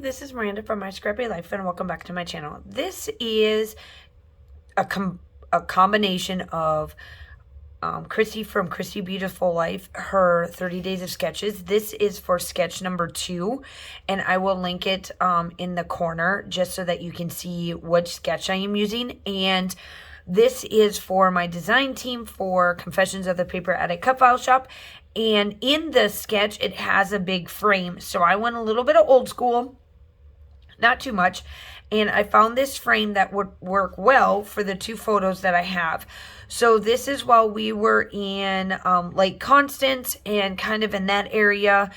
this is Miranda from My Scrappy Life, and welcome back to my channel. This is a combination of Christy from Christy Beautiful Life, her 30 Days of Sketches. This is for sketch number 2, and I will link it in the corner just so that you can see which sketch I am using. And this is for my design team for Confessions of the Paper Attic Cut File Shop. And in the sketch, it has a big frame. So I went a little bit of old school, not too much. And I found this frame that would work well for the 2 photos that I have. So this is while we were in Lake Constance and kind of in that area.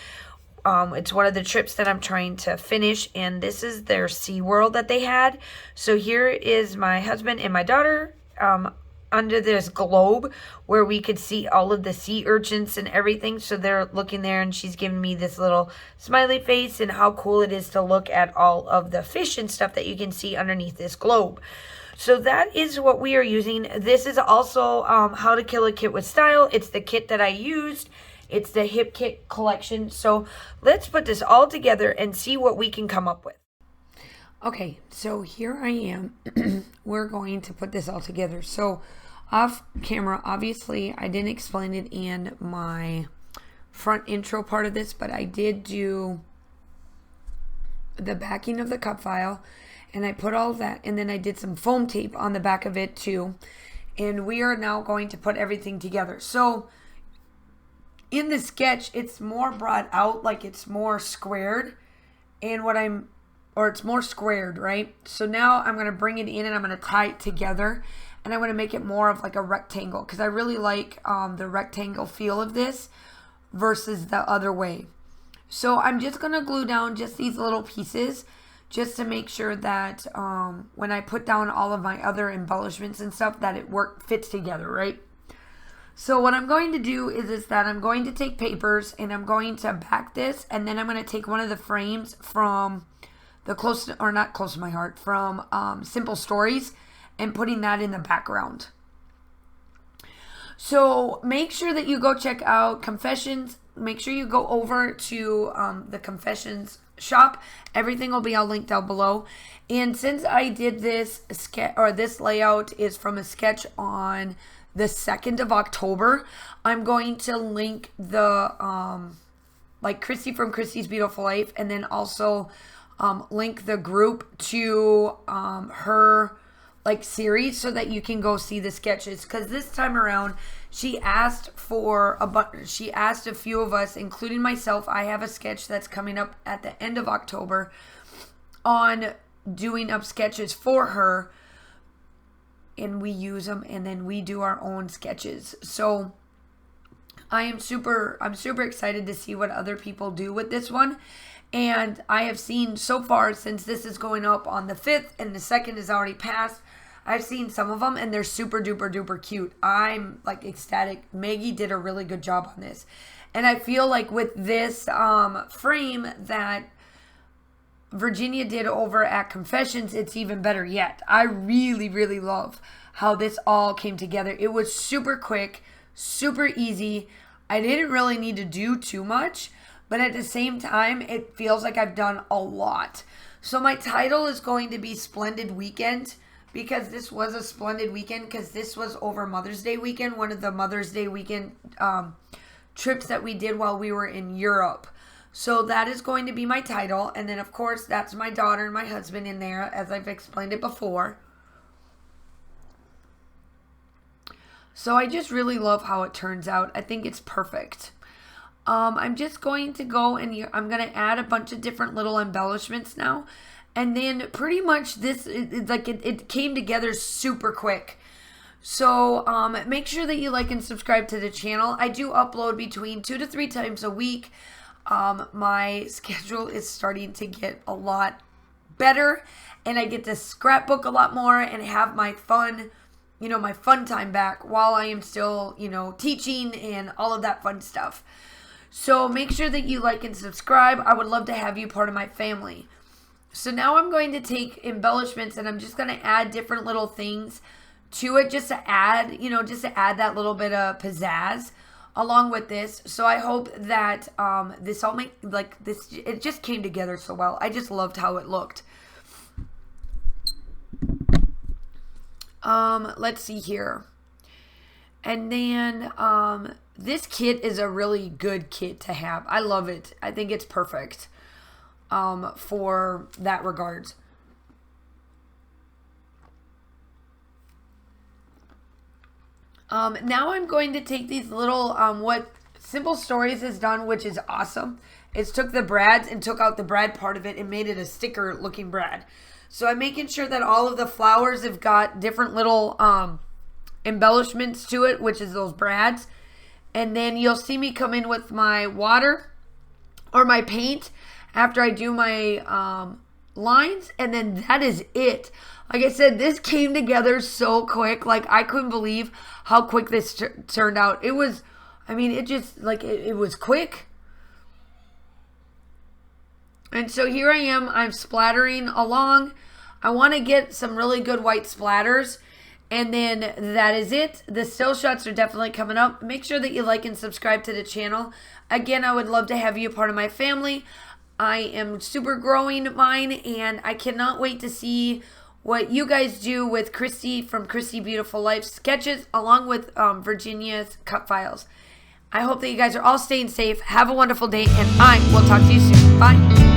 It's one of the trips that I'm trying to finish. And this is their SeaWorld that they had. So here is my husband and my daughter under this globe where we could see all of the sea urchins and everything. So they're looking there, and she's giving me this little smiley face, and how cool it is to look at all of the fish and stuff that you can see underneath this globe. So that is what we are using. This is also How to Kill a Kit with Style. It's the kit that I used. It's the Hip Kit collection. So let's put this all together and see what we can come up with. Okay, so here I am. We're going to put this all together. So off camera, obviously, I didn't explain it in my front intro part of this, but I did do the backing of the cut file, and I put all that, and then I did some foam tape on the back of it too. And we are now going to put everything together. So in the sketch, it's more brought out, like it's more squared, and it's more squared, right? So now I'm going to bring it in and I'm going to tie it together, and I'm going to make it more of like a rectangle, because I really like the rectangle feel of this versus the other way. So I'm just going to glue down just these little pieces just to make sure that when I put down all of my other embellishments and stuff, that it fits together, right? So what I'm going to do is that I'm going to take papers and I'm going to back this, and then I'm going to take one of the frames from the not close to my heart, from Simple Stories, and putting that in the background. So make sure that you go check out Confessions. Make sure you go over to the Confessions shop. Everything will be all linked down below. And since I did this this layout is from a sketch on the 2nd of October, I'm going to link the like Christy from Christy's Beautiful Life, and then also link the group to her like series, so that you can go see the sketches. Because this time around, she asked a few of us, including myself. I have a sketch that's coming up at the end of October on doing up sketches for her, and we use them, and then we do our own sketches. So I'm super excited to see what other people do with this one. And I have seen so far, since this is going up on the 5th and the 2nd is already passed, I've seen some of them, and they're super duper duper cute. I'm like ecstatic. Maggie did a really good job on this. And I feel like with this frame that Virginia did over at Confessions, it's even better yet. I really, really love how this all came together. It was super quick, super easy. I didn't really need to do too much, but at the same time, it feels like I've done a lot. So my title is going to be Splendid Weekend, because this was a splendid weekend, because this was over Mother's Day weekend, one of the Mother's Day weekend trips that we did while we were in Europe. So that is going to be my title. And then, of course, that's my daughter and my husband in there, as I've explained it before. So I just really love how it turns out. I think it's perfect. I'm just going to go and I'm going to add a bunch of different little embellishments now. And then pretty much this, it came together super quick. So make sure that you like and subscribe to the channel. I do upload between 2 to 3 times a week. My schedule is starting to get a lot better, and I get to scrapbook a lot more and have my fun, my fun time back while I am still, teaching and all of that fun stuff. So make sure that you like and subscribe. I would love to have you part of my family. So now I'm going to take embellishments, and I'm just going to add different little things to it, just to add, that little bit of pizzazz along with this. So I hope that this all it just came together so well. I just loved how it looked. Let's see here. And then this kit is a really good kit to have. I love it. I think it's perfect for that regards. Now I'm going to take these little, what Simple Stories has done, which is awesome. It's took the brads and took out the brad part of it and made it a sticker looking brad. So I'm making sure that all of the flowers have got different little embellishments to it, which is those brads. And then you'll see me come in with my water or my paint after I do my lines, and then that is it. Like I said, this came together so quick. Like, I couldn't believe how quick this turned out. It was, I mean, it just, like, it was quick. And so here I am, I'm splattering along. I want to get some really good white splatters. And then that is it. The still shots are definitely coming up. Make sure that you like and subscribe to the channel. Again, I would love to have you a part of my family. I am super growing mine, and I cannot wait to see what you guys do with Christy from Christy Beautiful Life sketches, along with Virginia's cut files. I hope that you guys are all staying safe. Have a wonderful day, and I will talk to you soon. Bye.